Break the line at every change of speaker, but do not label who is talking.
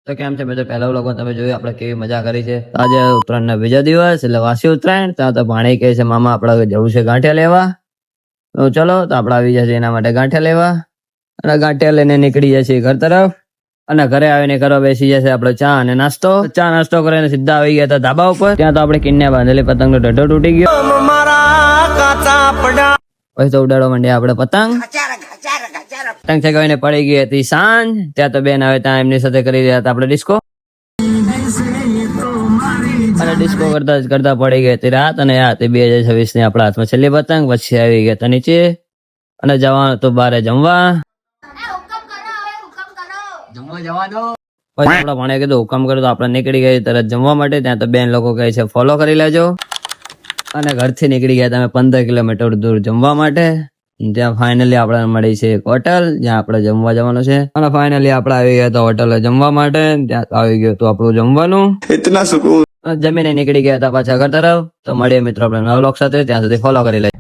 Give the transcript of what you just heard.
તો કેમ છે મિત્રો, પહેલા લોકો તમે જોયું આપણે કેવી મજા કરી છે. આજે ઉત્તરાયણના બીજા દિવસ એટલે વાસી ઉત્તરાયણ. ત્યાં તો ભાણી કહે છે મામા આપણે જવું છે ગાંઠિયા લેવા. તો ચલો, તો આપણે આવી જશે એના માટે ગાંઠિયા લેવા. અને ગાંઠિયા લઈને નીકળી જશે ઘર તરફ. અને ઘરે આવીને કરવા બેસી જશે આપણે ચા અને નાસ્તો. ચા નાસ્તો કરીને સીધા આવી ગયા હતા ધાબા ઉપર. ત્યાં તો આપણે કિન્ને બાંધેલી પતંગનો ઢઢો તૂટી ગયો. પછી તો ઉડાડવા માંડ્યા આપણે પતંગ. પતંગ ચગાવીને પડી ગઈ હતી સાંજ. ત્યાં તો બેન આવે ત્યાં એમની સાથે કરી રહ્યા હતા આપણે ડિસ્કો. અને ડિસ્કો કરતા પડી ગઈ હતી રાત. અને આ હતી 2026 ની આપણા હાથમાં છેલ્લી પતંગ. પછી આવી ગયા હતા નીચે અને જવાનું તો બારે જમવા. પછી આપણા ભાણે કીધું હુકમ કર્યો તો આપણે નીકળી ગયા તરત જમવા માટે. ત્યાં તો બેન લોકો કહે છે ફોલો કરી લેજો. અને ઘરથી નીકળી ગયા તમે 15 કિલોમીટર દૂર જમવા માટે. ત્યાં ફાઇનલી આપણે મળી છે એક હોટલ જ્યાં આપણે જમવા જવાનું છે. અને ફાઇનલી આપણે આવી ગયા હતા હોટલે જમવા માટે. ત્યાં આવી ગયું હતું આપણું જમવાનું. જમીને નીકળી ગયા હતા પાછા ઘર તરફ. તો મળીએ મિત્રો આપણે નવા વ્લોગ સાથે. ત્યાં સુધી ફોલો કરી લે.